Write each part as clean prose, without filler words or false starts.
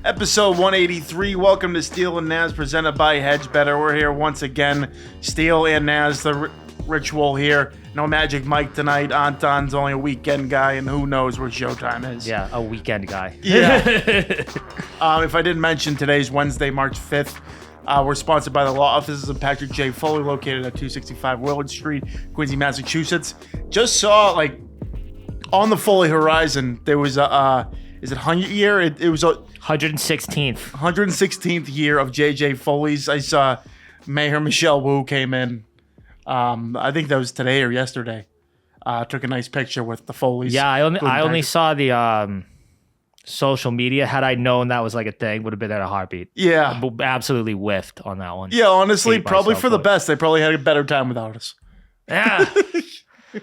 Episode 183. Welcome to Steele Nazz, presented by Hedge Better. We're here once again. Steele and Nazz, the ritual here. No Magic Mike tonight. Anton's only a weekend guy, and who knows where showtime is. Yeah, a weekend guy. Yeah. If I didn't mention, today's Wednesday, March 5th. We're sponsored by the law offices of Patrick J. Foley, located at 265 Willard Street, Quincy, Massachusetts. Just saw, like, on the Foley horizon, there was a, is it 100 year? It was a 116th year of JJ Foley's. I saw Mayor Michelle Wu came in. I think that was today or yesterday. Took a nice picture with the Foleys. Yeah, I only saw the social media. Had I known that was like a thing, would have been at a heartbeat. Yeah. Absolutely whiffed on that one. Yeah, honestly, probably for the best. They probably had a better time without us. Yeah.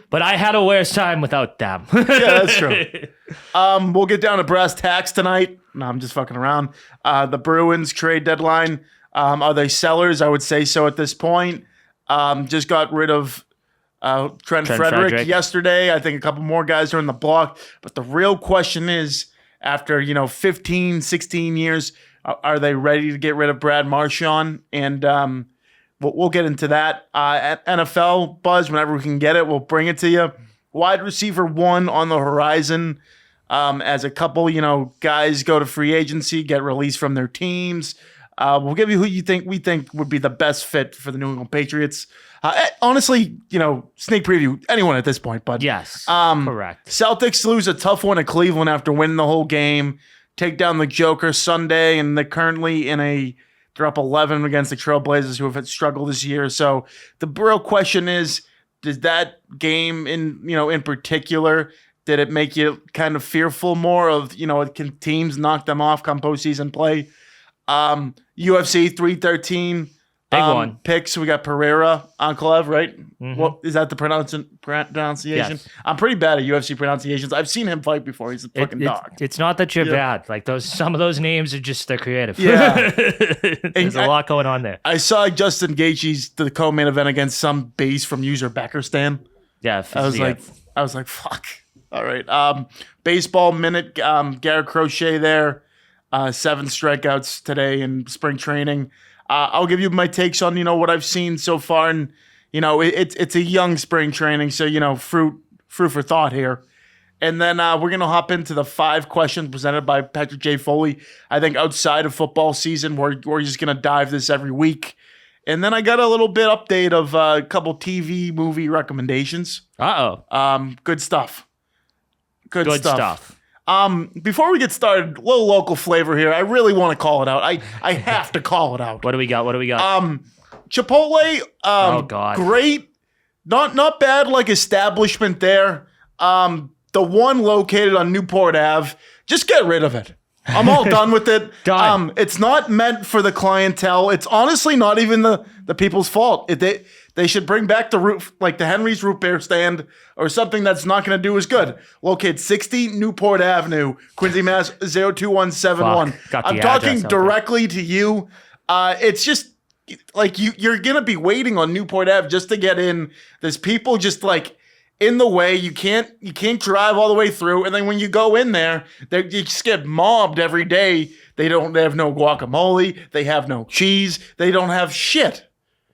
But I had a worse time without them. Yeah, that's true. We'll get down to brass tacks tonight. No, I'm just fucking around. The Bruins trade deadline. Are they sellers? I would say so at this point. Just got rid of Trent Frederick yesterday. I think a couple more guys are in the block. But the real question is, after 15, 16 years, are they ready to get rid of Brad Marchand? And we'll get into that. At NFL buzz, whenever we can get it, we'll bring it to you. Wide receiver 1 on the horizon. As a couple, guys go to free agency, get released from their teams. We'll give you who we think would be the best fit for the New England Patriots. Honestly, sneak preview, anyone at this point, but yes, correct. Celtics lose a tough one at Cleveland after winning the whole game. Take down the Joker Sunday, and they're currently they're up 11 against the Trailblazers, who have struggled this year. So the real question is, does that game in particular, did it make you kind of fearful more of, can teams knock them off come postseason play? UFC 313 big one picks. We got Pereira, Ankalaev, right? Mm-hmm. What is that the pronunciation? Yes. I'm pretty bad at UFC pronunciations. I've seen him fight before. He's a fucking dog. It's not that you're bad. Like some of those names are just, they're creative. Yeah. There's a lot going on there. I saw Justin Gaethje's the co-main event against some beast from User Beckerstan. Yeah. I was like, fuck. All right. Baseball minute. Garrett Crochet there. 7 strikeouts today in spring training. I'll give you my takes on, what I've seen so far. And, it's a young spring training. So, fruit for thought here. And then we're going to hop into the 5 questions presented by Patrick J. Foley. I think outside of football season, we're just going to dive this every week. And then I got a little bit update of a couple TV movie recommendations. Good stuff. Good stuff. Before we get started, a little local flavor here. I really want to call it out. I have to call it out. What do we got? Chipotle. Oh God. Great. Not bad. Like establishment there. The one located on Newport Ave. Just get rid of it. I'm all done with it. Done. It's not meant for the clientele. It's honestly not even the people's fault. They should bring back the root, like the Henry's Root Beer stand or something that's not going to do as good. Located 60 Newport Avenue, Quincy, Mass. 02171. I'm talking directly to you. It's just like you're going to be waiting on Newport Ave just to get in. There's people just like in the way. You can't drive all the way through. And then when you go in there, you just get mobbed every day. They have no guacamole. They have no cheese. They don't have shit.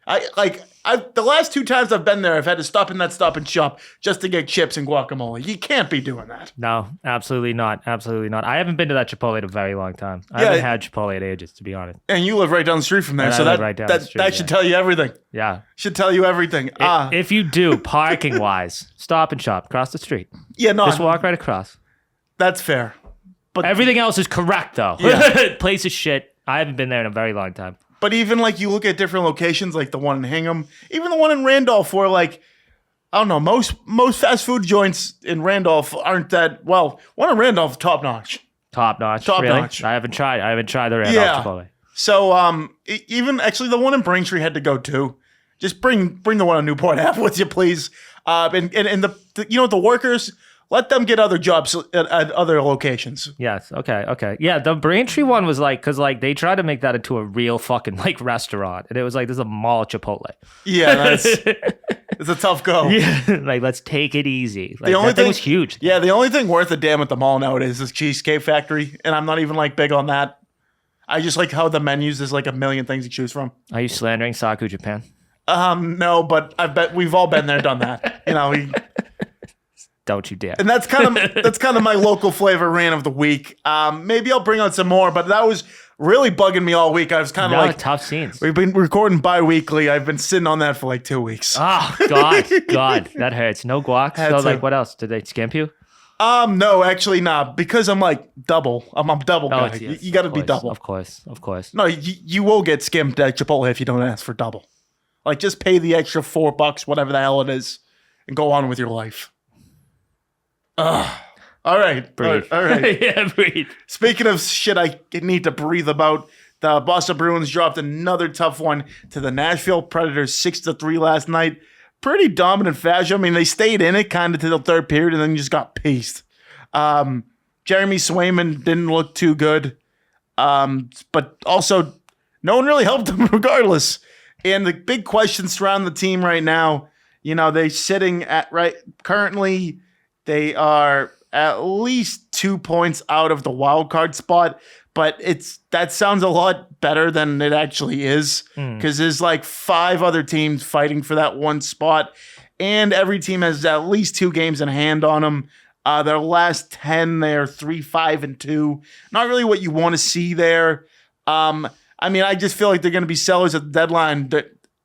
The last 2 times I've been there, I've had to stop in that Stop and Shop just to get chips and guacamole. You can't be doing that. No, absolutely not. Absolutely not. I haven't been to that Chipotle in a very long time. I haven't had Chipotle in ages, to be honest. And you live right down the street from there, so that should tell you everything. Yeah. Should tell you everything. If you do, parking-wise, Stop and Shop, across the street. Yeah, no. Just walk right across. That's fair. But everything else is correct, though. Yeah. Place is shit. I haven't been there in a very long time. But even like you look at different locations, like the one in Hingham, even the one in Randolph, where like, I don't know, most fast food joints in Randolph aren't that, well, one in Randolph, top notch. Top notch. I haven't tried the Randolph Chipotle. So even actually the one in Braintree had to go too. Just bring the one on Newport Ave with you, please. And the workers, let them get other jobs at other locations. Yes. Okay. Yeah, the Braintree one was like, because like they tried to make that into a real fucking like restaurant, and it was like this is a mall Chipotle. Yeah, it's a tough go. Yeah, like let's take it easy. Like, the only thing was huge. Yeah, the only thing worth a damn at the mall nowadays is Cheesecake Factory, and I'm not even like big on that. I just like how the menus, there's like a million things to choose from. Are you slandering Saku Japan? No, but I bet we've all been there, done that. Don't you dare. And that's kind of my local flavor rant of the week. Maybe I'll bring out some more, but that was really bugging me all week. I was kind of like tough scenes. We've been recording bi-weekly. I've been sitting on that for like 2 weeks. Oh God, that hurts. No guac. So like, what else? Did they skimp you? No, actually not, because I'm like double. I'm a double guy. Yes, you got to be double. Of course. No, you will get skimped at Chipotle if you don't ask for double. Like, just pay the extra $4, whatever the hell it is, and go on with your life. All right. Breathe. All right. Yeah, breathe. Speaking of shit I need to breathe about, the Boston Bruins dropped another tough one to the Nashville Predators 6-3 last night. Pretty dominant fashion. I mean, they stayed in it kind of to the third period and then just got pieced. Jeremy Swayman didn't look too good. But also, no one really helped him regardless. And the big question surrounding the team right now, they're sitting at currently they are at least 2 points out of the wild card spot, but that sounds a lot better than it actually is, because there's like 5 other teams fighting for that one spot, and every team has at least 2 games in hand on them. Their last 10, they're 3-5-2. Not really what you want to see there. I just feel like they're going to be sellers at the deadline.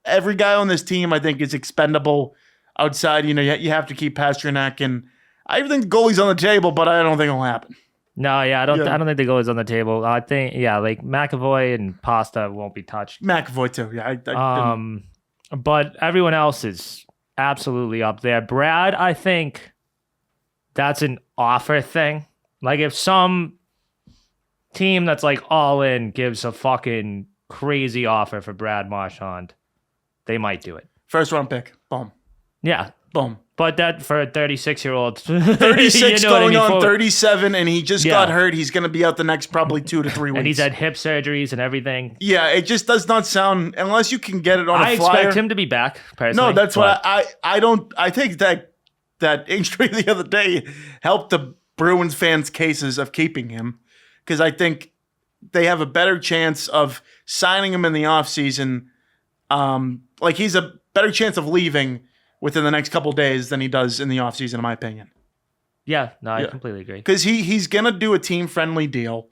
Every guy on this team, I think, is expendable. Outside, you have to keep Pastrnak, and I think the goalie's on the table, but I don't think it'll happen. No, yeah, I don't think the goalie's on the table. I think, like McAvoy and Pasta won't be touched. McAvoy too, yeah. But everyone else is absolutely up there. Brad, I think that's an offer thing. Like, if some team that's like all in gives a fucking crazy offer for Brad Marchand, they might do it. First round pick. Boom. Yeah. Boom. But that for a 36-year-old. 36 going on 37, and he just got hurt. He's going to be out the next probably 2 to 3 weeks. And he's had hip surgeries and everything. Yeah, it just does not sound, unless you can get it on a flyer. I expect him to be back, personally. No, that's what I think that injury the other day helped the Bruins fans' cases of keeping him, because I think they have a better chance of signing him in the offseason. Like, he's a better chance of leaving within the next couple of days than he does in the offseason, in my opinion. Yeah, no, I completely agree. Because he's going to do a team-friendly deal.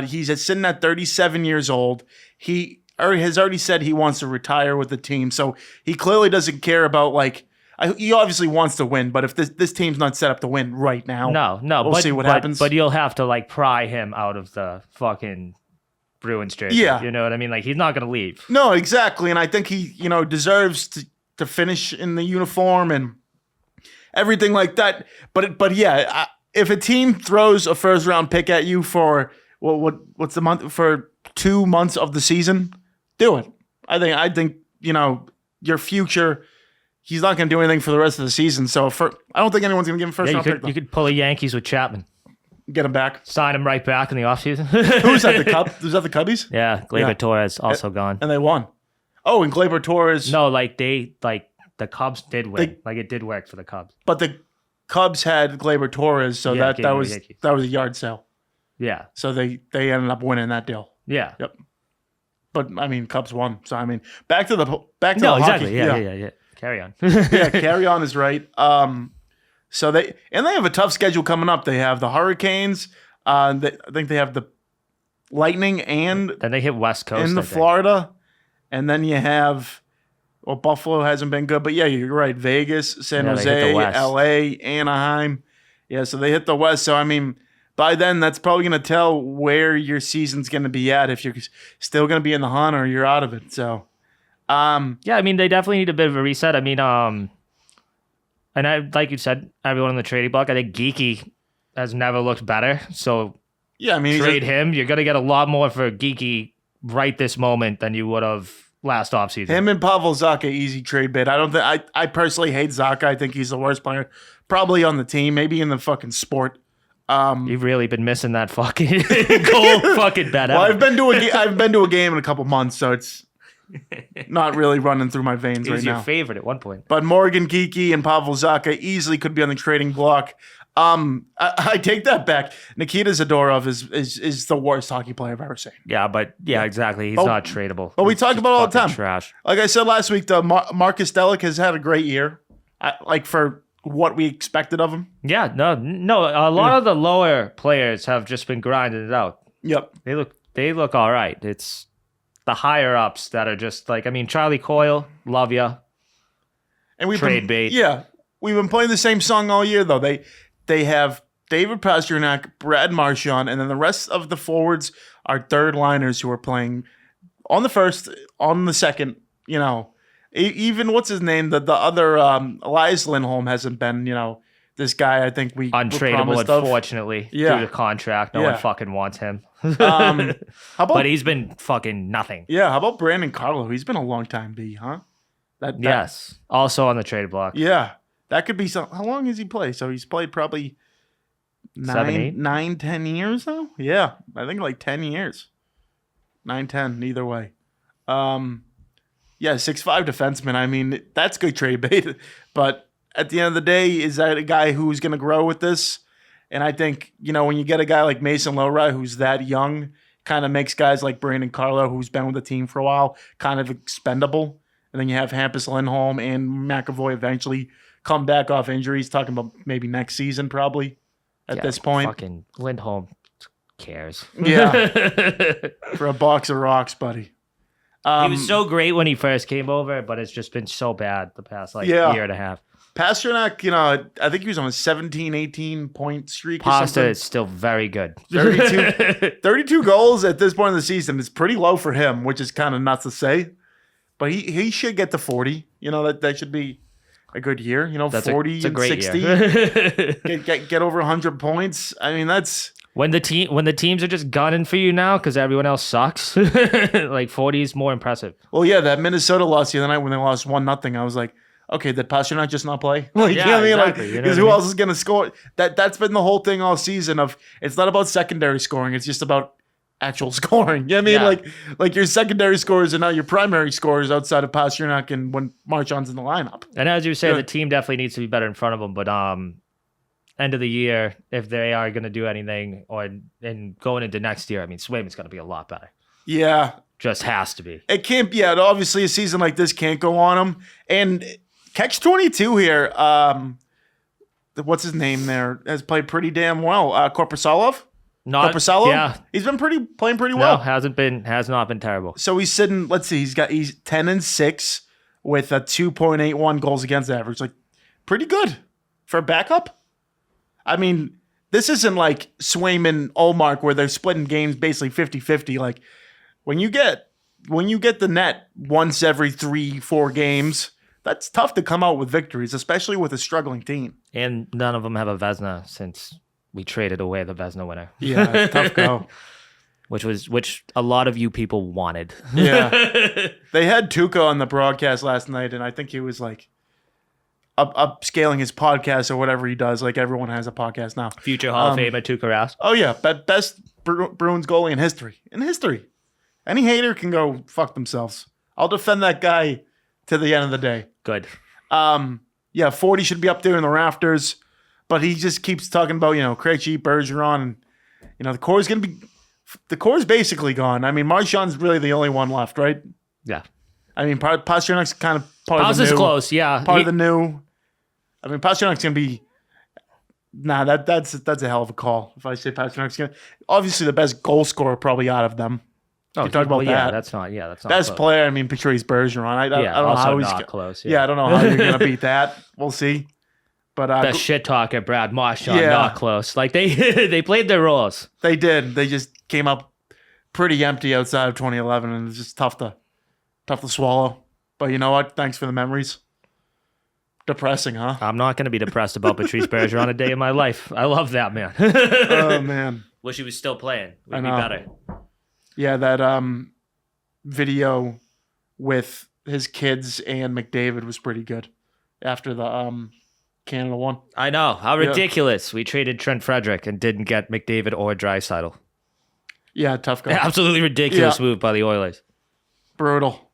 He's sitting at 37 years old. He has already said he wants to retire with the team, so he clearly doesn't care about, like, he obviously wants to win, but if this team's not set up to win right now, we'll see what happens. But you'll have to, like, pry him out of the fucking Bruins jersey. Yeah. You know what I mean? Like, he's not going to leave. No, exactly, and I think he, deserves to finish in the uniform and everything like that. But yeah, if a team throws a first round pick at you for what's the month for 2 months of the season, do it. I think your future. He's not going to do anything for the rest of the season. So I don't think anyone's going to give him first round pick. You could pull a Yankees with Chapman. Get him back. Sign him right back in the offseason. Who's that? Was that the Cubbies? Yeah, Gleyber Torres also gone. And they won. Oh, and Gleyber Torres. No, the Cubs did win. It did work for the Cubs. But the Cubs had Gleyber Torres, so that was a yard sale. Yeah. So they ended up winning that deal. Yeah. Yep. But Cubs won. So back to the no, hockey. Exactly. Yeah. Carry on. Yeah, carry on is right. So they have a tough schedule coming up. They have the Hurricanes. I think they have the Lightning, and then they hit West Coast in the Florida, and then you have. Well, Buffalo hasn't been good, but yeah, you're right. Vegas, San Jose, LA, Anaheim. Yeah, so they hit the West. So by then that's probably going to tell where your season's going to be at, if you're still going to be in the hunt or you're out of it. So. Yeah, they definitely need a bit of a reset. And like you said, everyone in the trading block, I think Geeky has never looked better. So yeah, trade him. You're gonna get a lot more for Geeky right this moment than you would have last offseason. Him and Pavel Zacha, easy trade bid. I personally hate Zacha. I think he's the worst player probably on the team, maybe in the fucking sport. You've really been missing that fucking goal fucking bet. Well, I've been to a game in a couple months, so it's not really running through my veins right now. He was your favorite at one point. But Morgan Geeky and Pavel Zacha easily could be on the trading block. I take that back. Nikita Zadorov is the worst hockey player I've ever seen. Yeah, but exactly. He's not tradable. But we talk about it all the time. Trash. Like I said last week, Marcus Delic has had a great year. Like for what we expected of him. Yeah, no. A lot of the lower players have just been grinding it out. Yep. They look all right. It's the higher ups that are just like, I mean, Charlie Coyle, love ya. And we trade bait. Yeah, we've been playing the same song all year though. They have David Pastrnak, Brad Marchand, and then the rest of the forwards are third liners who are playing on the first, on the second. You know, even what's his name? The other Elias Lindholm hasn't been. You know, this guy I think we untradeable, unfortunately, due to contract. No one fucking wants him. But he's been fucking nothing. Yeah, how about Brandon Carlo? He's been a long time B, huh? Yes, also on the trade block. Yeah, that could be some. How long has he played? So he's played probably 10 years now. Yeah, I think like 10 years. 9, 10, either way. Yeah, 6'5" defenseman. I mean, that's good trade bait. But at the end of the day, is that a guy who's going to grow with this? And I think, you know, when you get a guy like Mason Lohrei who's that young, kind of makes guys like Brandon Carlo, who's been with the team for a while, kind of expendable. And then you have Hampus Lindholm and McAvoy eventually come back off injuries, talking about maybe next season probably at this point. Fucking Lindholm cares. Yeah. For a box of rocks, buddy. He was so great when he first came over, but it's just been so bad the past year and a half. Pastrnak, you know, I think he was on a 17, 18-point streak. Pasta is still very good. 32 goals at this point in the season is pretty low for him, which is kind of nuts to say. But he should get to 40. You know, that should be a good year. You know, that's 40 and 60. get over 100 points. I mean, that's... When the teams are just gunning for you now because everyone else sucks, like 40 is more impressive. Well, yeah, that Minnesota loss the other night when they lost 1-0, I was like, okay, did Pastrnak just not play? Like, yeah, you know what I mean? exactly. Like, because who else is going to score? That's been the whole thing all season of it's not about secondary scoring. It's just about actual scoring. You know what I mean? Like your secondary scorers are now your primary scorers outside of Pastrnak and when Marchand's in the lineup. And as you say, the team definitely needs to be better in front of them. But end of the year, if they are going to do anything, and going into next year, I mean, Swayman's going to be a lot better. Yeah. Just has to be. It can't be. Yeah, obviously a season like this can't go on him. And Catch-22 here, what's his name there, has played pretty damn well. Korpisalo? Korpisalo? Yeah. He's been playing pretty well. No, has not been terrible. So he's sitting, let's see, he's 10-6 with a 2.81 goals against average. Like, pretty good for a backup. I mean, this isn't like Swayman, Ullmark, where they're splitting games basically 50-50. Like, when you get the net once every 3-4 games, that's tough to come out with victories, especially with a struggling team. And none of them have a Vezina since we traded away the Vezina winner. Yeah, tough go. Which a lot of you people wanted. Yeah. They had Tuukka on the broadcast last night, and I think he was like upscaling his podcast or whatever he does. Like everyone has a podcast now. Future Hall of Famer Tuukka Rask. Oh, yeah. Best Bruins goalie in history. Any hater can go fuck themselves. I'll defend that guy to the end of the day. Good. Yeah, 40 should be up there in the rafters, but he just keeps talking about, Krejci, Bergeron, and, the core's basically gone. I mean, Marchand's really the only one left, right? Yeah. I mean, Pasternak's kind of part of the new. Close, yeah. Part of the new. I mean, Pasternak's going to be... Nah, that's a hell of a call. If I say Pasternak's going to... Obviously, the best goal scorer probably out of them. Oh, talk about that. That's not best close. player. I mean, Patrice Bergeron. I don't know how he's not close. Yeah, I don't know how you're gonna beat that. We'll see. But best shit talker, Brad Marchand, not close. Like they played their roles. They did. They just came up pretty empty outside of 2011, and it's just tough to swallow. But you know what? Thanks for the memories. Depressing, huh? I'm not gonna be depressed about Patrice Bergeron a day in my life. I love that man. Oh man. Wish he was still playing. We'd be better. Yeah, that video with his kids and McDavid was pretty good after the Canada one. I know. How ridiculous. We traded Trent Frederick and didn't get McDavid or Draisaitl. Yeah, tough guy. Absolutely ridiculous move by the Oilers. Brutal.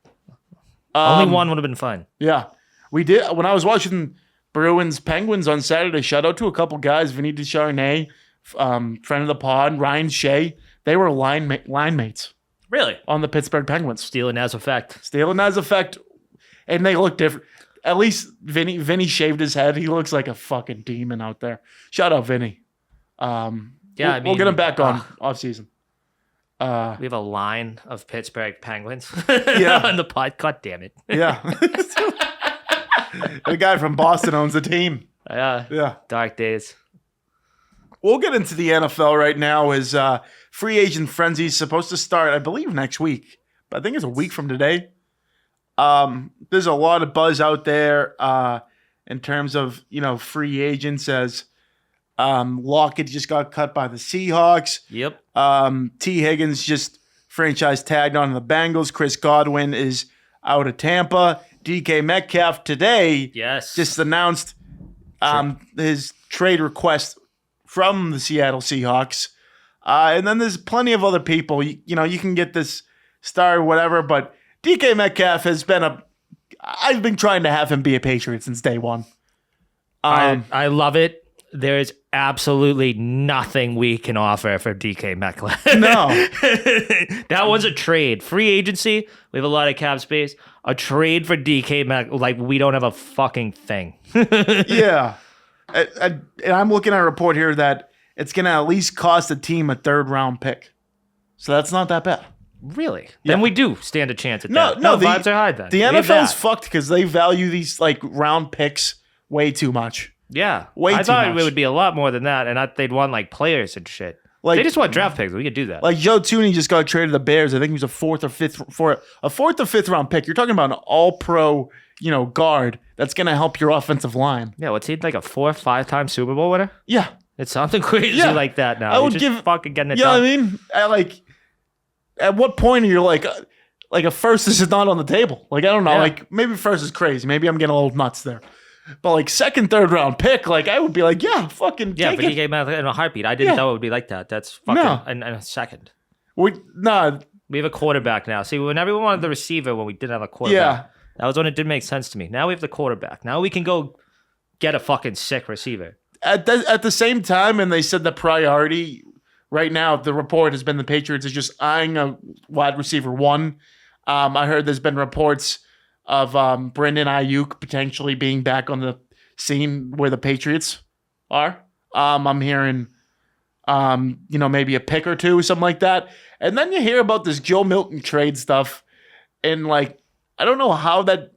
Only one would have been fine. Yeah. We did. When I was watching Bruins Penguins on Saturday. Shout out to a couple guys. Vinny Descharnay, friend of the pod, Ryan Shea. They were line mates. Really? On the Pittsburgh Penguins. Steele Nazz effect. Steele Nazz effect. And they look different. At least Vinny shaved his head. He looks like a fucking demon out there. Shout out Vinny. We'll get him back on off season. We have a line of Pittsburgh Penguins Yeah. on the pod. God damn it. Yeah. The guy from Boston owns the team. Yeah. Dark days. We'll get into the NFL right now as free agent frenzy is supposed to start, I believe, next week. But I think it's a week from today. There's a lot of buzz out there in terms of, free agents as Lockett just got cut by the Seahawks. Yep. T. Higgins just franchise tagged on the Bengals. Chris Godwin is out of Tampa. DK Metcalf today just announced his trade request from the Seattle Seahawks. And then there's plenty of other people. You can get this star or whatever, but DK Metcalf has been I've been trying to have him be a Patriot since day one. I love it. There's absolutely nothing we can offer for DK Metcalf. No. That was a trade. Free agency, we have a lot of cap space. A trade for DK Metcalf, like we don't have a fucking thing. Yeah. And I'm looking at a report here that it's going to at least cost a team a third-round pick. So that's not that bad. Really? Yeah. Then we do stand a chance at that. No, the vibes are high then. The NFL's fucked because they value these round picks way too much. Yeah. I thought much. It would be a lot more than that, and they'd want players and shit. They just want draft picks. We could do that. Like Joe Tooney just got traded to the Bears. I think he was a fourth or fifth round pick. You're talking about an all-pro, guard that's going to help your offensive line. Yeah, what's he, like a 4 or 5-time Super Bowl winner? Yeah. It's something crazy like that now. I would fucking getting it done. Yeah, I mean? At what point are you like a first is not on the table? Like, I don't know. Yeah. Like, maybe first is crazy. Maybe I'm getting a little nuts there. But second, third round pick, I would be like, yeah, fucking yeah, take but it. he came out in a heartbeat. I didn't know it would be like that. That's fucking in a second. We have a quarterback now. See, when everyone wanted the receiver when we didn't have a quarterback, that was when it didn't make sense to me. Now we have the quarterback. Now we can go get a fucking sick receiver. At the same time, and they said the priority right now, the report has been the Patriots is just eyeing a wide receiver one. I heard there's been reports of Brandon Ayuk potentially being back on the scene where the Patriots are. I'm hearing, maybe a pick or two, something like that. And then you hear about this Joe Milton trade stuff. And, I don't know how that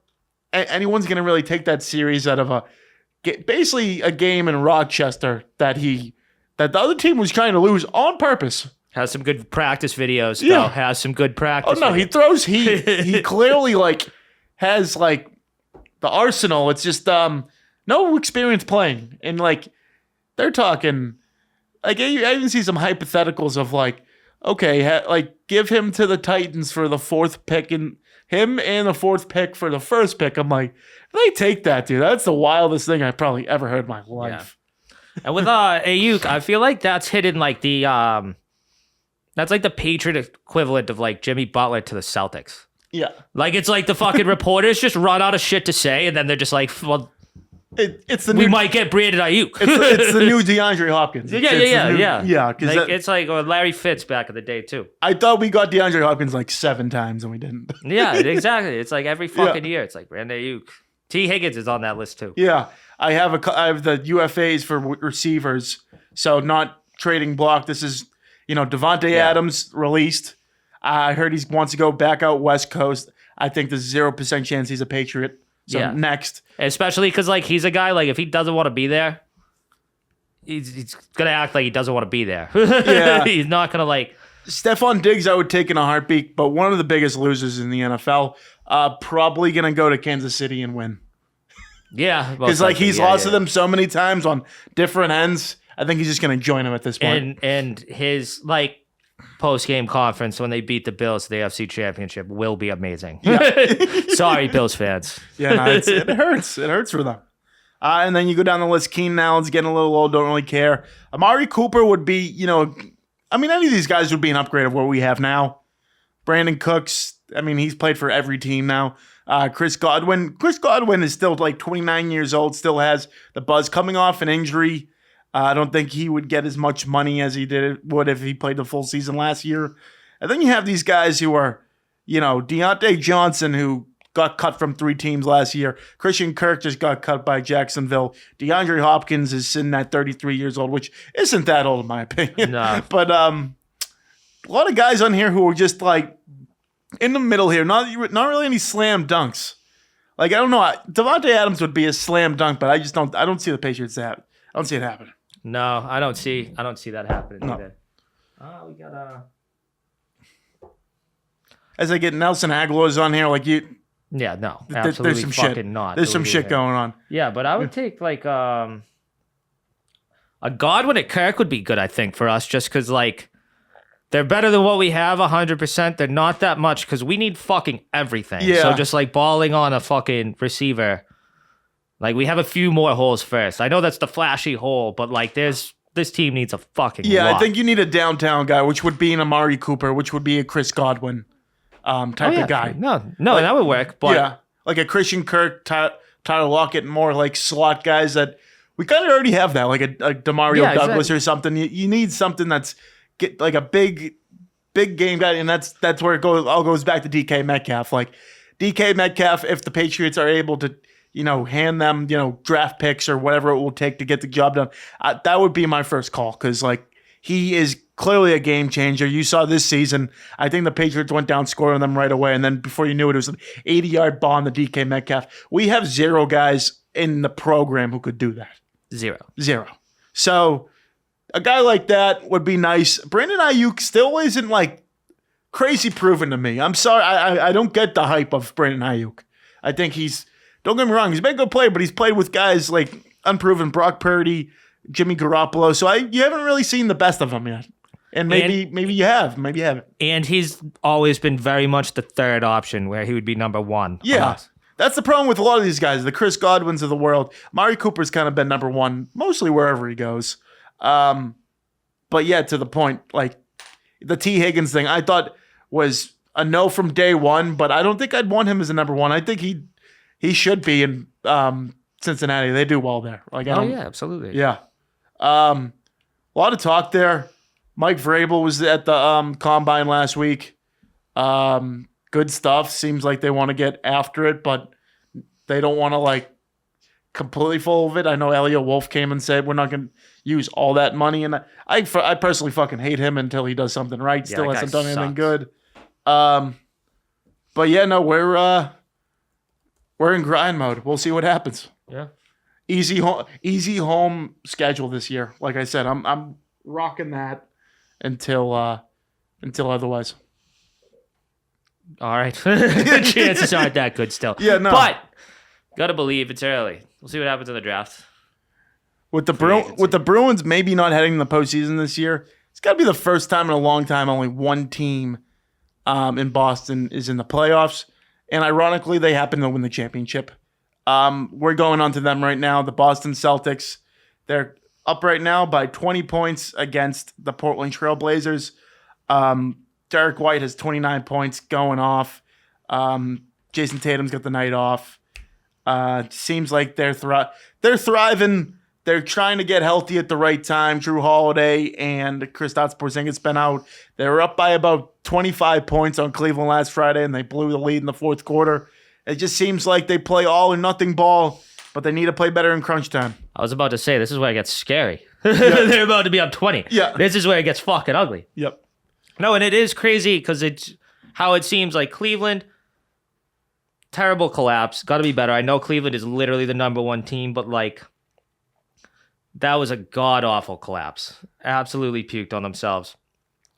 anyone's going to really take that series out of basically a game in Rochester that the other team was trying to lose on purpose. Has some good practice videos, though. Yeah. Has some good practice. Oh, no, he throws heat. He clearly, has the arsenal. It's just no experience playing, and they're talking I even see some hypotheticals of give him to the Titans for the fourth pick and him and the fourth pick for the first pick. I'm like, they take that, dude. That's the wildest thing I've probably ever heard in my life. Yeah. And with Ayuk, I feel like that's hidden that's the Patriot equivalent of Jimmy Butler to the Celtics. Yeah. It's the fucking reporters just run out of shit to say, and then they're just well, we might get Brandon Ayuk. It's the new DeAndre Hopkins. Yeah. Yeah. It's Larry Fitz back in the day, too. I thought we got DeAndre Hopkins 7 times, and we didn't. Yeah, exactly. It's every fucking year. It's Brandon Ayuk. T. Higgins is on that list, too. Yeah. I have the UFAs for receivers, so not trading block. This is, Devontae Adams released. I heard he wants to go back out West Coast. I think there's 0% chance he's a Patriot. So next. Especially because, he's a guy, if he doesn't want to be there, he's going to act like he doesn't want to be there. Yeah. He's not going to, Stephon Diggs, I would take in a heartbeat, but one of the biggest losers in the NFL, probably going to go to Kansas City and win. Yeah. Because, he's lost to them so many times on different ends. I think he's just going to join them at this point. And his, post-game conference when they beat the Bills to the AFC Championship will be amazing. Yeah. Sorry, Bills fans. Yeah, no, it hurts. It hurts for them. And then you go down the list. Keenan Allen's getting a little old, don't really care. Amari Cooper would be, any of these guys would be an upgrade of what we have now. Brandon Cooks, he's played for every team now. Chris Godwin is still like 29 years old, still has the buzz coming off an injury. I don't think he would get as much money as he would if he played the full season last year. And then you have these guys who are, Deontay Johnson, who got cut from 3 teams last year. Christian Kirk just got cut by Jacksonville. DeAndre Hopkins is sitting at 33 years old, which isn't that old in my opinion. No. But a lot of guys on here who are just like in the middle here, not really any slam dunks. Like, I don't know. Devontae Adams would be a slam dunk, but I don't see the Patriots I don't see it happening. No, I don't see that happening either. We got as I get Nelson Aguilar's on here, like you. Yeah, no, absolutely there's some fucking shit. Not. There's some shit going on. Yeah, but I would take like a Godwin at Kirk would be good, I think, for us, just because like they're better than what we have 100%. They're not that much because we need fucking everything. Yeah. So just like balling on a fucking receiver, like we have a few more holes first. I know that's the flashy hole, but like this team needs a fucking lot. I think you need a downtown guy, which would be an Amari Cooper, which would be a Chris Godwin. Type of guy. No, like, that would work. But like a Christian Kirk, Tyler Lockett, more like slot guys that we kind of already have that, like a Demario Douglas or something. You need something that's like a big game guy, and that's where it all goes back to DK Metcalf. Like DK Metcalf, if the Patriots are able to, hand them, draft picks or whatever it will take to get the job done, that would be my first call because like he is clearly a game changer. You saw this season. I think the Patriots went down scoring them right away. And then before you knew it was an 80-yard ball on the DK Metcalf. We have 0 guys in the program who could do that. 0. So a guy like that would be nice. Brandon Ayuk still isn't like crazy proven to me. I'm sorry. I don't get the hype of Brandon Ayuk. I think don't get me wrong, he's been a good player, but he's played with guys like unproven Brock Purdy, Jimmy Garoppolo. So you haven't really seen the best of him yet. And maybe you have. Maybe you haven't. And he's always been very much the third option where he would be number 1. Yeah. That's the problem with a lot of these guys, the Chris Godwins of the world. Amari Cooper's kind of been number 1 mostly wherever he goes. But yeah, to the point, like the T. Higgins thing, I thought was a no from day one, but I don't think I'd want him as a number 1. I think he should be in Cincinnati. They do well there. Like, yeah, absolutely. Yeah. A lot of talk there. Mike Vrabel was at the combine last week. Good stuff. Seems like they want to get after it, but they don't want to like completely full of it. I know Elliot Wolf came and said we're not going to use all that money, and I personally fucking hate him until he does something right. Still hasn't done anything good. But yeah, no, we're in grind mode. We'll see what happens. Yeah. Easy home schedule this year. Like I said, I'm rocking that until otherwise. All right. The chances aren't that good still. Yeah, no. But gotta believe it's early. We'll see what happens in the draft. With the Bruins maybe not heading in the postseason this year, it's got to be the first time in a long time only one team in Boston is in the playoffs. And ironically, they happen to win the championship. We're going on to them right now. The Boston Celtics, they're up right now by 20 points against the Portland Trail Blazers. Derek White has 29 points going off. Jason Tatum's got the night off. Seems like they're thriving. They're trying to get healthy at the right time. Drew Holiday and Kristaps Porzingis been out. They were up by about 25 points on Cleveland last Friday, and they blew the lead in the fourth quarter. It just seems like they play all or nothing ball, but they need to play better in crunch time. I was about to say, this is where it gets scary. They're about to be up 20. Yeah. This is where it gets fucking ugly. Yep. No, and it is crazy because it's how it seems like Cleveland, terrible collapse. Got to be better. I know Cleveland is literally the number 1 team, but like that was a god-awful collapse. Absolutely puked on themselves.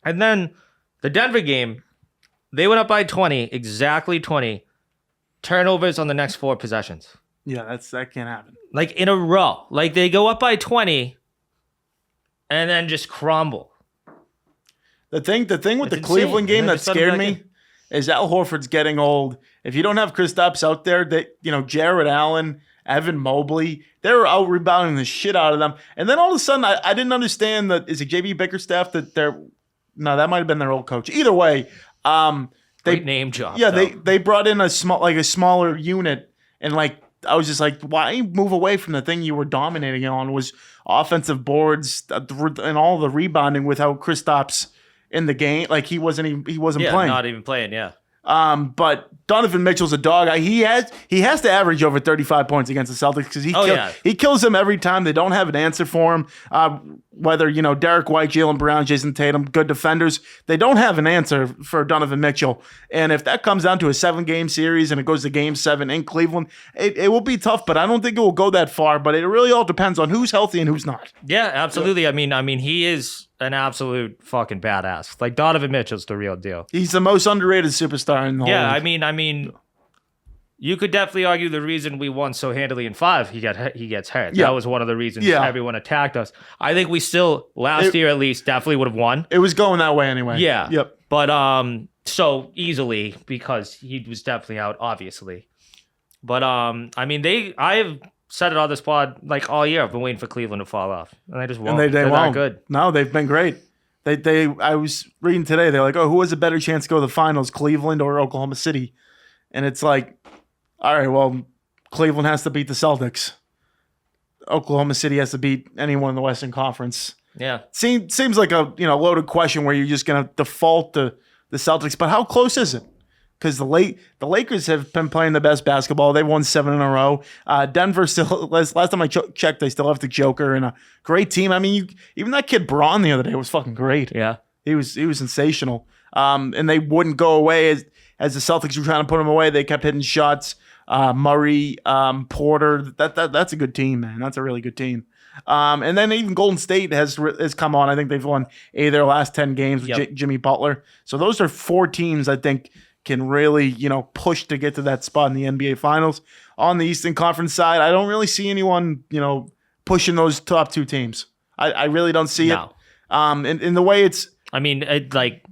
And then the Denver game, they went up by 20, exactly 20. Turnovers on the next 4 possessions. Yeah, that can't happen. Like in a row. Like they go up by 20 and then just crumble. The thing with the Cleveland game that scared me is Al Horford's getting old. If you don't have Kristaps out there, Jared Allen, Evan Mobley, they were out rebounding the shit out of them. And then all of a sudden, I didn't understand that. Is it JB Bickerstaff that that might have been their old coach. Either way, Great name drop. Yeah, they brought in a smaller unit, and like I was just like, why move away from the thing you were dominating on was offensive boards and all the rebounding without Kristaps in the game. Like he wasn't playing. Not even playing. Yeah. But Donovan Mitchell's a dog. He has to average over 35 points against the Celtics because he kills them every time. They don't have an answer for him. Whether Derek White, Jaylen Brown, Jason Tatum, good defenders, they don't have an answer for Donovan Mitchell. And if that comes down to a 7-game series and it goes to Game 7 in Cleveland, it will be tough. But I don't think it will go that far. But it really all depends on who's healthy and who's not. Yeah, absolutely. Yeah. I mean, he is an absolute fucking badass. Like Donovan Mitchell's the real deal. He's the most underrated superstar in the whole league. I mean, you could definitely argue the reason we won so handily in 5, he gets hurt. Yeah. That was one of the reasons everyone attacked us. I think we still last year at least definitely would have won. It was going that way anyway. Yeah. Yep. But so easily because he was definitely out, obviously. But I mean, I've said it on this pod like all year. I've been waiting for Cleveland to fall off, and they just won't. And they're not good. No, they've been great. I was reading today. They're like, oh, who has a better chance to go to the finals, Cleveland or Oklahoma City? And it's like, all right, well, Cleveland has to beat the Celtics. Oklahoma City has to beat anyone in the Western Conference. Yeah, seems like a loaded question where you're just gonna default to the Celtics. But how close is it? Because the Lakers have been playing the best basketball. They've won 7 in a row. Denver still, last time I checked, they still have the Joker and a great team. I mean, even that kid Braun the other day was fucking great. Yeah, he was sensational. And they wouldn't go away as the Celtics were trying to put him away. They kept hitting shots. Murray, Porter. That's a good team, man. That's a really good team. And then even Golden State has come on. I think they've won 8 of their last 10 games with Jimmy Butler. So those are 4 teams I think can really, push to get to that spot in the NBA Finals. On the Eastern Conference side, I don't really see anyone, pushing those top 2 teams. I really don't see it. In the way it's... I mean, like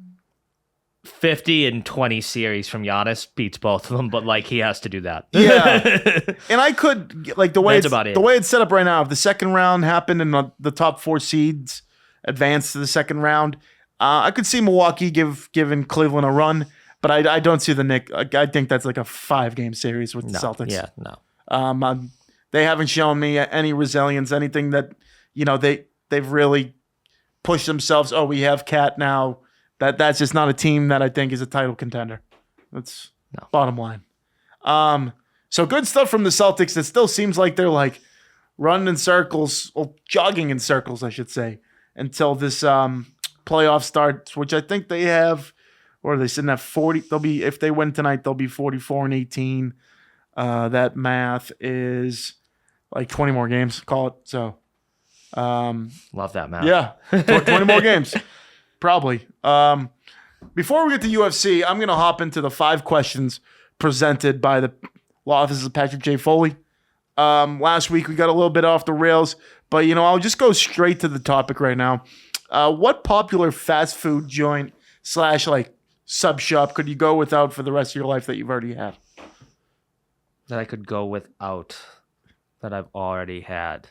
50 and 20 series from Giannis beats both of them, but like he has to do that. Yeah. And I could, like the way it's set up right now, if the second round happened and the top 4 seeds advanced to the second round, I could see Milwaukee giving Cleveland a run. But I don't see the Knicks. I think that's like a 5-game series with the Celtics. Yeah, no. They haven't shown me any resilience, anything that they've really pushed themselves. Oh, we have Cat now. That's just not a team that I think is a title contender. That's bottom line. So good stuff from the Celtics. It still seems like they're like running in circles, or jogging in circles, I should say, until this playoff starts, which I think they have. Or are they sitting at 40? If they win tonight, they'll be 44-18. That math is like 20 more games. Call it so. Love that math. Yeah, 20 more games, probably. Before we get to UFC, I'm gonna hop into the 5 questions presented by the law offices of Patrick J. Foley. Last week we got a little bit off the rails, but I'll just go straight to the topic right now. What popular fast food joint / like sub shop could you go without for the rest of your life that you've already had? That I could go without that I've already had.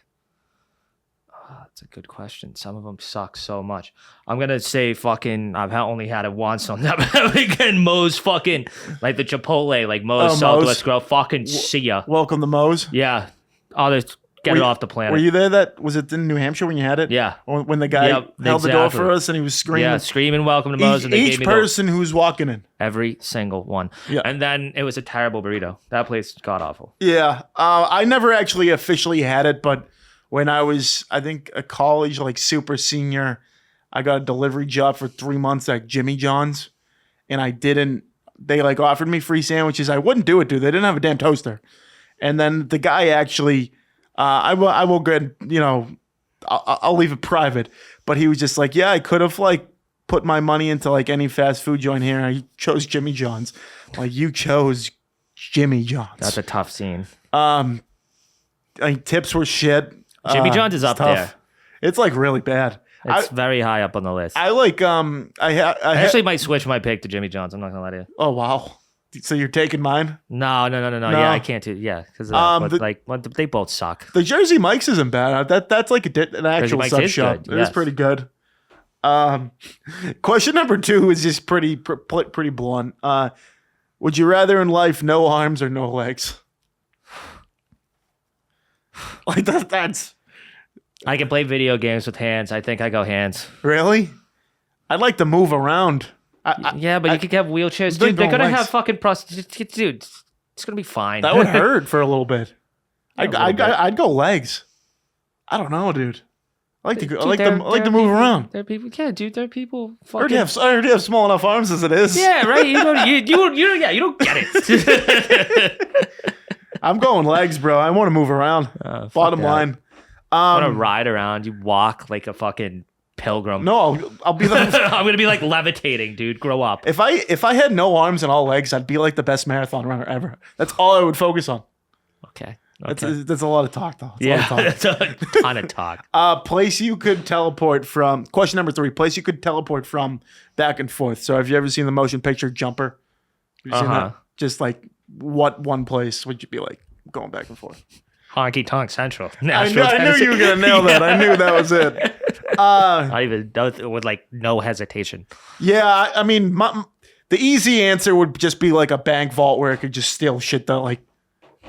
That's a good question. Some of them suck so much. I'm going to say I've only had it once. So I'm never again. Moe's fucking, like the Chipotle, like Moe's Southwest Grill. Fucking see ya. Welcome to Moe's. Yeah. Get it off the planet. Were you there? Was it in New Hampshire when you had it? Yeah. Or when the guy held the door for us and he was screaming? Yeah, screaming welcome to Moe's. And each person who's walking in. Every single one. Yeah. And then it was a terrible burrito. That place god awful. Yeah. I never actually officially had it, but when I was, I think, a college, like super senior, I got a delivery job for 3 months at Jimmy John's. And they like offered me free sandwiches. I wouldn't do it, dude. They didn't have a damn toaster. And then the guy actually... I will get, I'll leave it private, but he was just like, yeah, I could have like put my money into like any fast food joint here. I chose Jimmy John's. Like you chose Jimmy John's. That's a tough scene. Tips were shit. Jimmy John's is up there. It's like really bad. It's very high up on the list. I like, I actually might switch my pick to Jimmy John's. I'm not gonna lie to you. Oh, wow. So you're taking mine? No. Yeah, I can't do. Yeah, because they both suck. The Jersey Mike's isn't bad. That's like an actual sub shop. It is pretty good. Question number 2 is just pretty blunt. Would you rather in life no arms or no legs? Like that's I can play video games with hands. I think I go hands. Really? I'd like to move around. Yeah, but you could have wheelchairs. Dude, they're going to have fucking prosthetics. Dude, it's going to be fine. That would hurt for a little bit. I'd go legs. I don't know, dude. I like to move around. There are people, yeah, dude. There are people. I already have small enough arms as it is. Yeah, right. You don't get it. I'm going legs, bro. I want to move around. Bottom line. I want to ride around. You walk like a fucking pilgrim. No, I'll be. I'm gonna be like levitating, dude. Grow up. If I had no arms and all legs, I'd be like the best marathon runner ever. That's all I would focus on. Okay. That's a lot of talk, though. That's a ton of talk. Place you could teleport from. Question number 3. Place you could teleport from back and forth. So have you ever seen the motion picture Jumper? Have you seen that? Just like what one place would you be like going back and forth? Honky Tonk Central. I knew you were going to nail that. I knew that was it. I even with like no hesitation. Yeah, I mean, the easy answer would just be like a bank vault where it could just steal shit the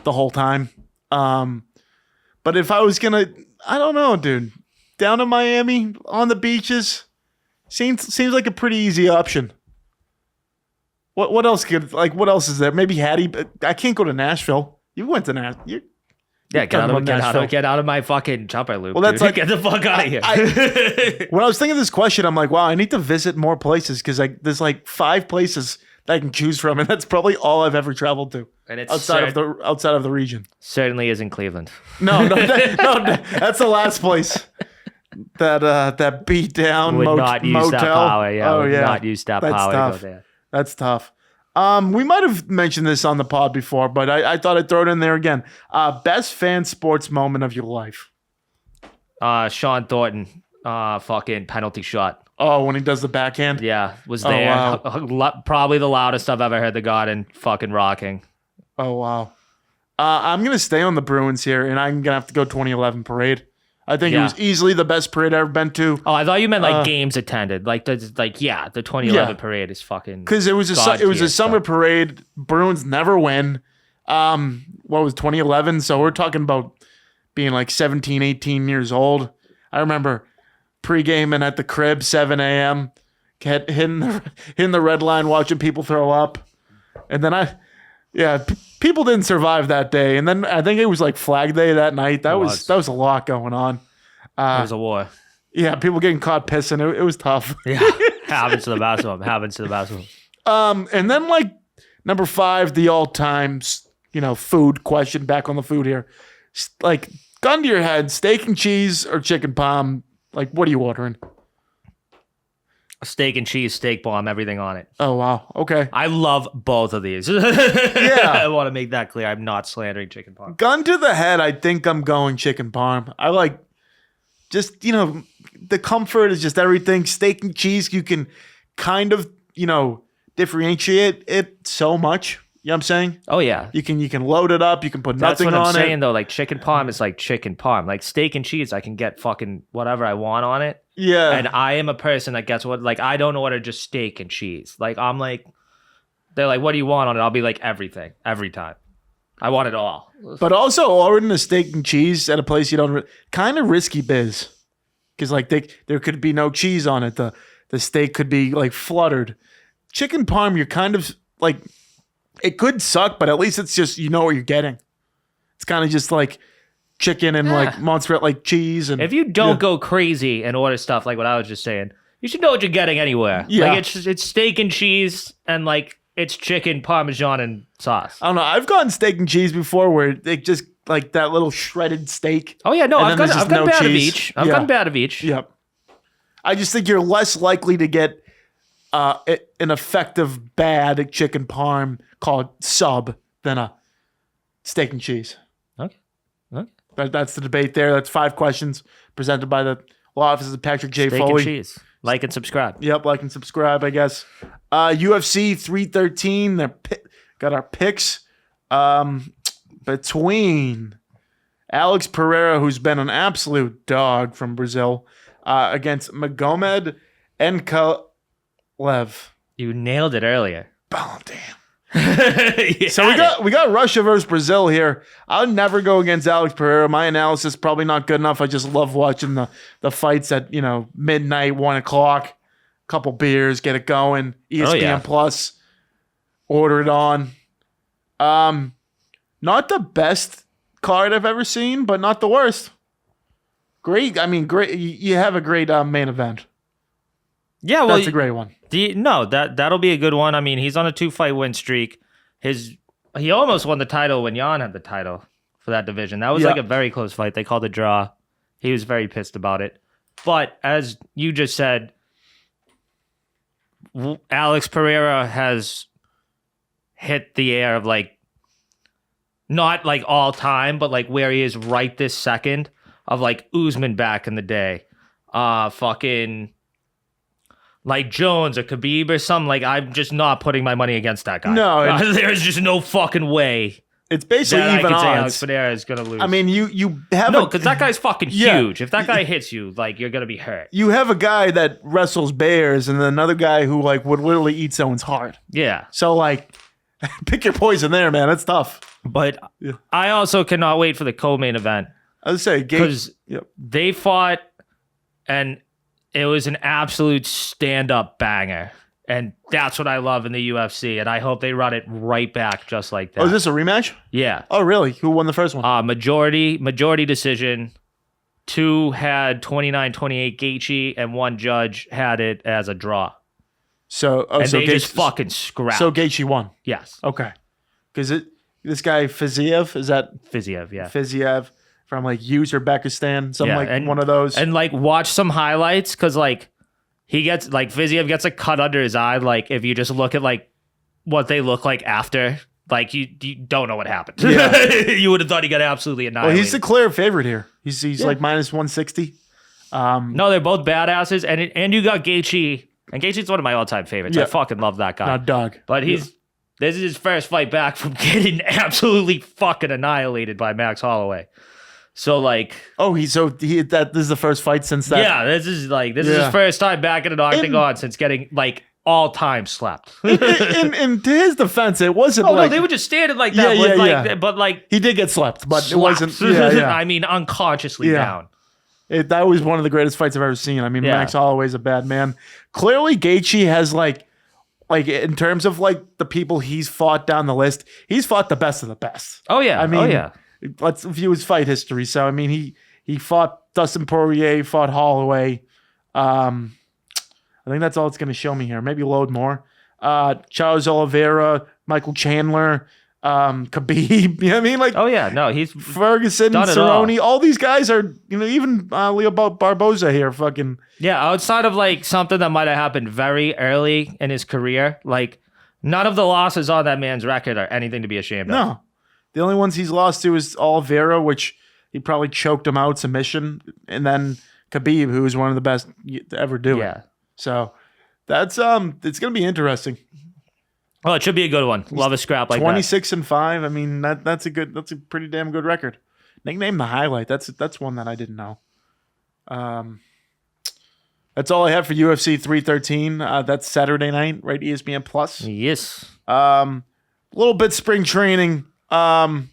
whole time. But if I was gonna, I don't know, dude. Down in Miami on the beaches seems like a pretty easy option. What else what else is there? Maybe Hattie. I can't go to Nashville. You went to Nashville. Yeah, get out of my fucking jumper loop. Well, that's dude. like Get the fuck out of here. When I was thinking of this question, I'm like, wow, I need to visit more places because there's like 5 places that I can choose from, and that's probably all I've ever traveled to. And it's outside of the region. Certainly isn't Cleveland. No, that's the last place. That beat down would not use motel. That power. Yeah, would not use that that's power tough. to go there. That's tough. We might have mentioned this on the pod before, but I thought I'd throw it in there again. Best fan sports moment of your life. Sean Thornton, fucking penalty shot. Oh, when he does the backhand? Yeah, was there. Oh, wow. Probably the loudest I've ever heard the Garden fucking rocking. Oh, wow. I'm going to stay on the Bruins here, and I'm going to have to go 2011 parade. I think it was easily the best parade I've ever been to. Oh, I thought you meant like games attended. The 2011 parade is fucking. Because it was a summer parade. Bruins never win. What was 2011? So we're talking about being like 17, 18 years old. I remember pre-gaming at the crib, 7 a.m., hitting the red line, watching people throw up. And then people didn't survive that day. And then I think it was like Flag Day that night. That was a lot going on. It was a war. Yeah, people getting caught pissing. It was tough. Yeah, happens to the best of them. And then like number 5, the all-time, food question. Back on the food here. Like, gun to your head, steak and cheese or chicken parm. Like, what are you ordering? Steak and cheese, steak bomb, everything on it. Oh, wow. Okay. I love both of these. Yeah. I want to make that clear. I'm not slandering chicken parm. Gun to the head, I think I'm going chicken parm. I like just, the comfort is just everything. Steak and cheese, you can kind of, differentiate it so much. You know what I'm saying? Oh, yeah. You can load it up. You can put nothing on it. That's what I'm saying, though. Like, chicken parm is like chicken parm. Like, steak and cheese, I can get fucking whatever I want on it. Yeah. And I am a person that gets I don't order just steak and cheese. Like, I'm like, they're like, what do you want on it? I'll be like, everything. Every time. I want it all. But also, ordering a steak and cheese at a place you don't... kind of risky biz. Because, like, there could be no cheese on it. The steak could be, like, fluttered. Chicken parm, you're kind of, like... It could suck, but at least it's just what you're getting. It's kind of just like chicken and like mozzarella, like cheese. And if you don't go crazy and order stuff like what I was just saying, you should know what you're getting anywhere. Yeah. Like it's steak and cheese and like it's chicken, Parmesan, and sauce. I don't know. I've gotten steak and cheese before where they just like that little shredded steak. Oh yeah, no, I've gotten bad of each. I've gotten bad of each. Yep. I just think you're less likely to get an effective bad chicken parm called sub than a steak and cheese. Okay. That's the debate there. That's 5 questions presented by the law offices of Patrick J. Steak Foley. And cheese. Like and subscribe. Yep, like and subscribe, I guess. UFC 313. Got our picks between Alex Pereira, who's been an absolute dog from Brazil, against Magomed Ankalaev. You nailed it earlier. Oh, damn. So we got Russia versus Brazil here. I'll never go against Alex Pereira. My analysis is probably not good enough. I just love watching the fights at midnight, 1 o'clock. Couple beers, get it going. ESPN Plus, order it on. Not the best card I've ever seen, but not the worst. Great. I mean, great. You have a great main event. Yeah, well, that's a great one. That'll be a good one. I mean, he's on a 2-fight win streak. He almost won the title when Jan had the title for that division. That was like a very close fight. They called a draw. He was very pissed about it. But as you just said, Alex Pereira has hit the air of like, not like all time, but like where he is right this second of like Usman back in the day. Fucking like Jones or Khabib or something. Like, I'm just not putting my money against that guy. No. There's just no fucking way. It's basically that even I can odds. say Alex Pereira is going to lose. I mean, you have because that guy's fucking huge. If that guy hits you, like, you're going to be hurt. You have a guy that wrestles bears and then another guy who, like, would literally eat someone's heart. Yeah. So, like, pick your poison there, man. That's tough. But I also cannot wait for the co-main event. I would say, because they fought and it was an absolute stand-up banger. And that's what I love in the UFC. And I hope they run it right back just like that. Oh, is this a rematch? Yeah. Oh, really? Who won the first one? Majority decision. 2 had 29-28 Gaethje, and 1 judge had it as a draw. So they just fucking scrapped. So Gaethje won? Yes. Okay. Because this guy Fiziev, is that? Fiziev, yeah. Fiziev from like Uzbekistan, something one of those. And like watch some highlights because like he gets like Fiziev gets a cut under his eye. Like if you just look at like what they look like after, like you don't know what happened. Yeah. You would have thought he got absolutely annihilated. Well, he's the clear favorite here. He's like minus 160. No, they're both badasses, and you got Gaethje, and Gaethje's one of my all-time favorites. I fucking love that guy. Not dog, but this is his first fight back from getting absolutely fucking annihilated by Max Holloway. So like, this is the first fight since that. Yeah, this is his first time back in an octagon since getting like all time slapped. and to his defense, it wasn't. No, they were just standing like that. But like he did get slapped, but slapped. It wasn't. I mean, unconsciously down. That was one of the greatest fights I've ever seen. I mean, Max Holloway's a bad man. Clearly, Gaethje has like in terms of like the people he's fought down the list, he's fought the best of the best. Oh yeah, I mean, let's view his fight history. So I mean, he fought Dustin Poirier, fought Holloway. I think that's all it's going to show me here. Maybe load more. Charles Oliveira, Michael Chandler, Khabib. You know what I mean? Like, oh yeah, no, he's Ferguson, Cerrone. All these guys are, even Leo Barboza here. Fucking outside of like something that might have happened very early in his career, like none of the losses on that man's record are anything to be ashamed of. No, the only ones he's lost to is Oliveira, which he probably choked him out submission, and then Khabib, who is one of the best to ever do it. So that's it's gonna be interesting. Oh, it should be a good one. Love a scrap like 26-5. I mean, that's a pretty damn good record. Nickname the highlight. That's one that I didn't know. That's all I have for UFC 313. That's Saturday night, right? ESPN Plus. Yes. A little bit spring training. Garrett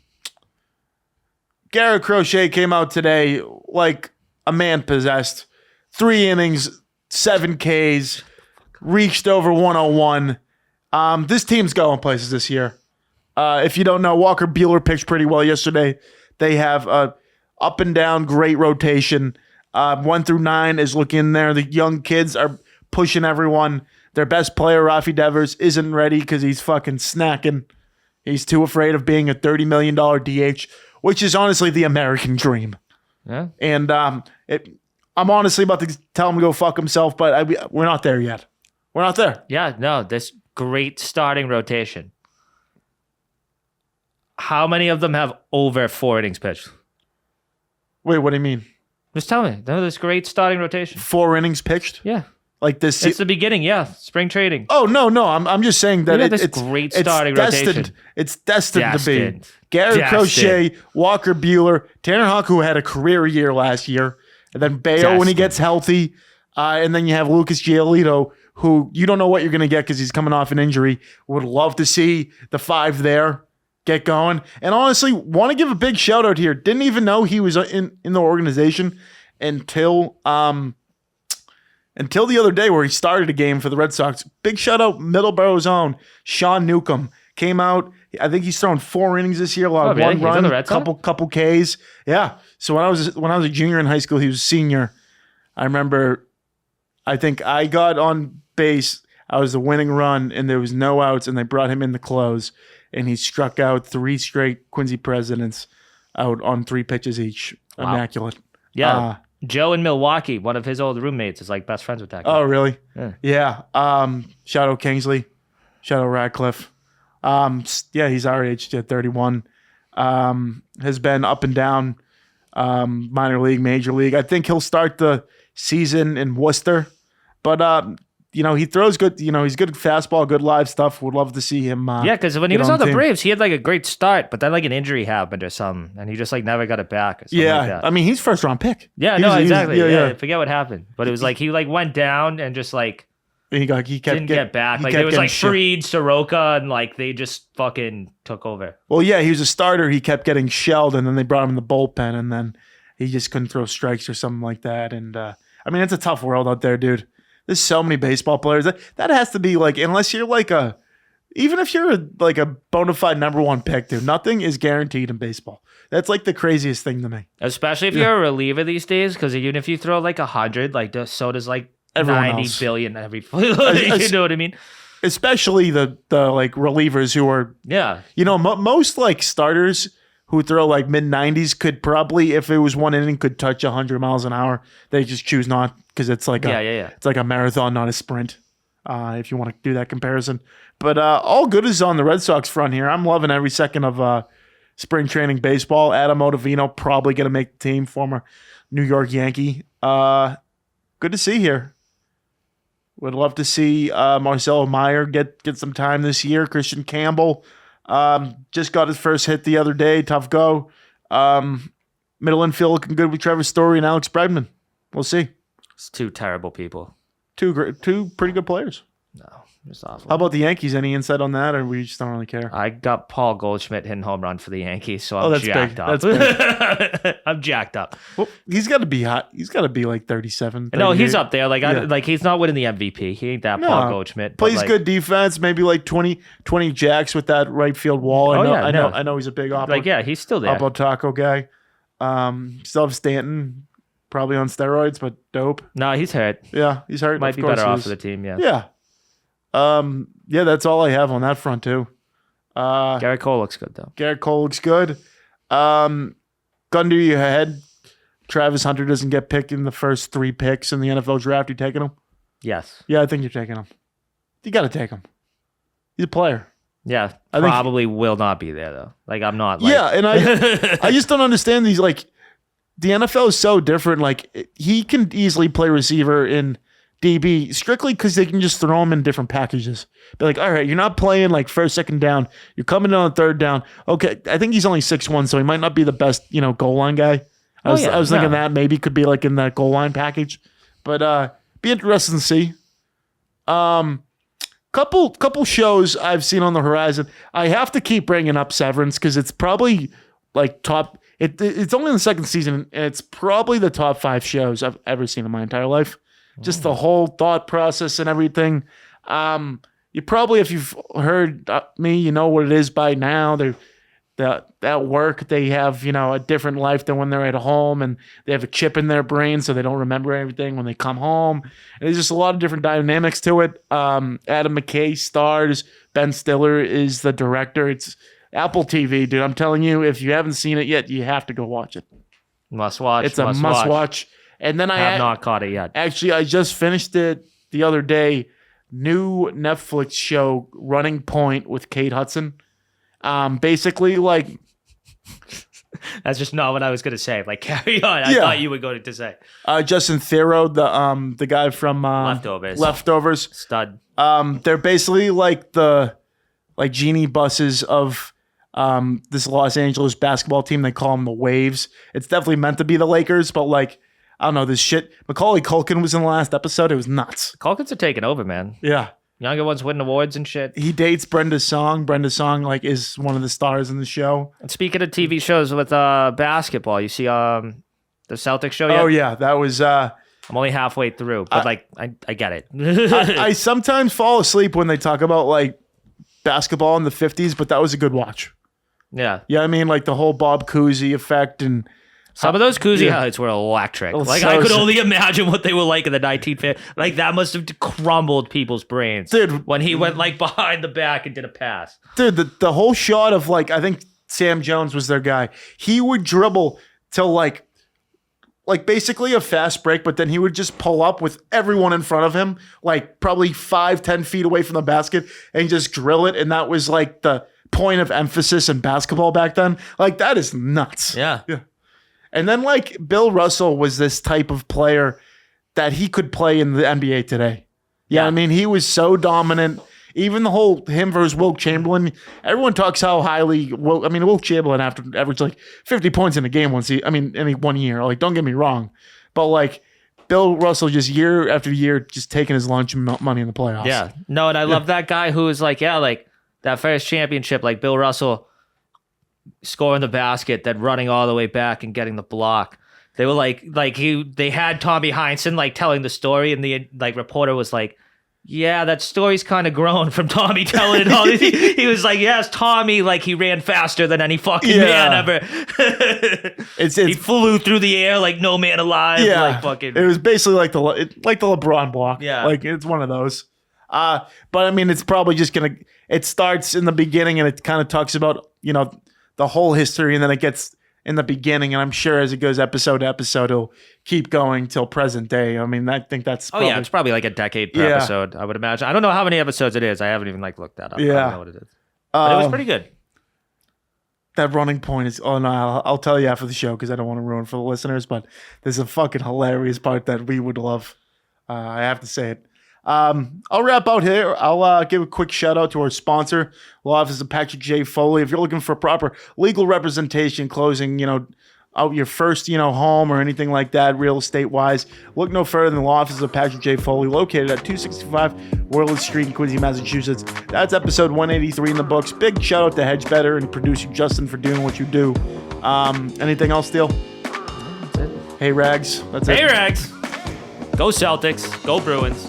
Crochet came out today like a man possessed. 3 innings, 7 Ks, reached over 101. This team's going places this year. If you don't know, Walker Buehler pitched pretty well yesterday. They have a up and down great rotation. 1 through 9 is looking there. The young kids are pushing everyone. Their best player, Rafi Devers, isn't ready because he's fucking snacking. He's too afraid of being a $30 million DH, which is honestly the American dream. Yeah. And I'm honestly about to tell him to go fuck himself, but we're not there yet. We're not there. Yeah, no, this great starting rotation. How many of them have over 4 innings pitched? Wait, what do you mean? Just tell me. No, this great starting rotation. 4 innings pitched? Yeah. Like this. It's the beginning, spring trading. Oh, no. I'm just saying that it's great starting rotation. It's destined to be. Garrett Crochet, Walker Buehler, Tanner Houck, who had a career year last year, and then Bayo when he gets healthy. And then you have Lucas Giolito, who you don't know what you're going to get because he's coming off an injury. Would love to see the 5 there get going. And honestly, want to give a big shout out here. Didn't even know he was in the organization until the other day where he started a game for the Red Sox. Big shout out, Middleborough's own Sean Newcomb came out. I think he's thrown 4 innings this year, allowed really? one run, couple Ks. Yeah. So when I was a junior in high school, he was a senior. I remember, I think I got on base. I was the winning run, and there was no outs, and they brought him in to close, and he struck out 3 straight Quincy Presidents out on 3 pitches each. Wow. Immaculate. Yeah. Joe in Milwaukee, one of his old roommates, is like best friends with that guy. Oh, really? Yeah. Shout out Kingsley. Shout out Radcliffe. He's our age at 31. Has been up and down, minor league, major league. I think he'll start the season in Worcester, but he throws good. He's good at fastball, good live stuff. Would love to see him. Because when he was on the Braves, he had like a great start, but then like an injury happened or something, and he just like never got it back. Or something like that. I mean, he's first round pick. Yeah, exactly. I forget what happened, but it was like he like went down and just like. He didn't get back. Like it was like Fried, Soroka, and like they just fucking took over. Well, yeah, he was a starter. He kept getting shelled, and then they brought him in the bullpen, and then he just couldn't throw strikes or something like that. And I mean, it's a tough world out there, dude. There's so many baseball players. That has to be like, unless you're like even if you're like a bona fide number 1 pick, dude, nothing is guaranteed in baseball. That's like the craziest thing to me. Especially if you're a reliever these days, because even if you throw like 100, like so does like everyone 90 else. Billion every you know what I mean? Especially the like relievers who are most like starters who throw like mid 90s could probably, if it was 1 inning, could touch 100 miles an hour. They just choose not because it's like it's like a marathon, not a sprint. If you want to do that comparison, but all good is on the Red Sox front here. I'm loving every second of spring training baseball. Adam Ottavino probably going to make the team, former New York Yankee. Good to see here. Would love to see Marcelo Meyer get some time this year. Christian Campbell just got his first hit the other day. Tough go. Middle infield looking good with Trevor Story and Alex Bregman. We'll see. It's 2 terrible people. 2 pretty good players. No, it's awful. How about the Yankees? Any insight on that, or we just don't really care? I got Paul Goldschmidt hitting home run for the Yankees, so I'm jacked up. That's big. I'm jacked up. Well, he's got to be hot. He's got to be like 37. No, he's up there. Like he's not winning the MVP. He ain't that Paul Goldschmidt. Plays good defense. Maybe like 20 jacks with that right field wall. I know he's a big he's still there. Oppo Taco guy. Still have Stanton. Probably on steroids, but dope. No, he's hurt. Yeah, he's hurt. Might be better off for the team, yeah. Yeah, that's all I have on that front, too. Garrett Cole looks good, though. Garrett Cole looks good. Gun to your head. Travis Hunter doesn't get picked in the first 3 picks in the NFL draft. You taking him? Yes. Yeah, I think you're taking him. You got to take him. He's a player. Yeah, probably will not be there, though. Like, I'm not like... Yeah, and I just don't understand these, like... The NFL is so different. Like, he can easily play receiver in DB strictly because they can just throw him in different packages. Be like, all right, you're not playing like first, second down. You're coming in on third down. Okay, I think he's only 6'1", so he might not be the best, goal line guy. I was thinking that maybe could be like in that goal line package. But be interesting to see. Couple shows I've seen on the horizon. I have to keep bringing up Severance because it's probably like top... It's only in the 2nd season, and it's probably the top 5 shows I've ever seen in my entire life. Just the whole thought process and everything. You probably, if you've heard me, you know what it is by now. At work, they have, a different life than when they're at home, and they have a chip in their brain, so they don't remember everything when they come home. And there's just a lot of different dynamics to it. Adam McKay stars. Ben Stiller is the director. It's Apple TV, dude. I'm telling you, if you haven't seen it yet, you have to go watch it. Must watch. It's a must watch. And then I have not caught it yet. Actually, I just finished it the other day. New Netflix show, Running Point with Kate Hudson. Basically, like... That's just not what I was going to say. Like, carry on. I thought you were going to say. Justin Theroux, the guy from... Leftovers. Stud. They're basically like the genie buses of this Los Angeles basketball team. They call them the Waves. It's definitely meant to be the Lakers, but like I don't know, this shit. Macaulay Culkin was in the last episode. It was nuts. Culkins are taking over, man. Yeah. Younger ones winning awards and shit. He dates Brenda Song. Brenda Song like is one of the stars in the show. And speaking of TV shows with basketball, you see the Celtics show yet? Oh yeah, that was. I'm only halfway through, but I get it. I sometimes fall asleep when they talk about like basketball in the 50s, but that was a good watch. Yeah. Yeah, I mean like the whole Bob Cousy effect and. Some of those Cousy highlights were electric. Like, I could only imagine what they were like in the 1950s. Like, that must have crumbled people's brains. Dude. When he went, like, behind the back and did a pass. Dude, the whole shot of, like, I think Sam Jones was their guy. He would dribble till, like basically a fast break, but then he would just pull up with everyone in front of him, like, probably 5-10 feet away from the basket, and just drill it. And that was, like, the point of emphasis in basketball back then. Like, that is nuts. Yeah. And then, like, Bill Russell was this type of player that he could play in the NBA today. Yeah, I mean, he was so dominant. Even the whole him versus Wilt Chamberlain, everyone talks how highly. Wilt Chamberlain after averaged like 50 points in a game in 1 year. Like, don't get me wrong, but like Bill Russell just year after year just taking his lunch money in the playoffs. Yeah, no, and I love that guy who was like, like that first championship, like Bill Russell scoring the basket, then running all the way back and getting the block. They were they had Tommy Heinsohn like telling the story, and the like reporter was like, yeah, that story's kind of grown from Tommy telling it all. He was like, yes, Tommy, like he ran faster than any fucking man ever. He flew through the air like no man alive. Yeah, like fucking. It was basically like the LeBron block. Yeah, like it's one of those. But I mean, it's probably just it starts in the beginning and it kind of talks about, the whole history, and then it gets in the beginning, and I'm sure as it goes episode to episode, it'll keep going till present day. I mean, I think that's probably, it's probably like a decade per episode, I would imagine. I don't know how many episodes it is. I haven't even looked that up. Yeah. I don't know what it is. But it was pretty good. That running point is, I'll tell you after the show because I don't want to ruin for the listeners, but there's a fucking hilarious part that we would love. I have to say it. I'll wrap out here. I'll give a quick shout out to our sponsor, law office of Patrick J. Foley. If you're looking for proper legal representation, closing, out your first, home or anything like that, real estate wise, look no further than the law office of Patrick J. Foley, located at 265 Worland Street in Quincy, Massachusetts. That's episode 183 in the books. Big shout out to Hedge Better and producer Justin for doing what you do. Anything else, Steele? That's it. Hey, Rags. That's it. Hey, Rags. Go Celtics. Go Bruins.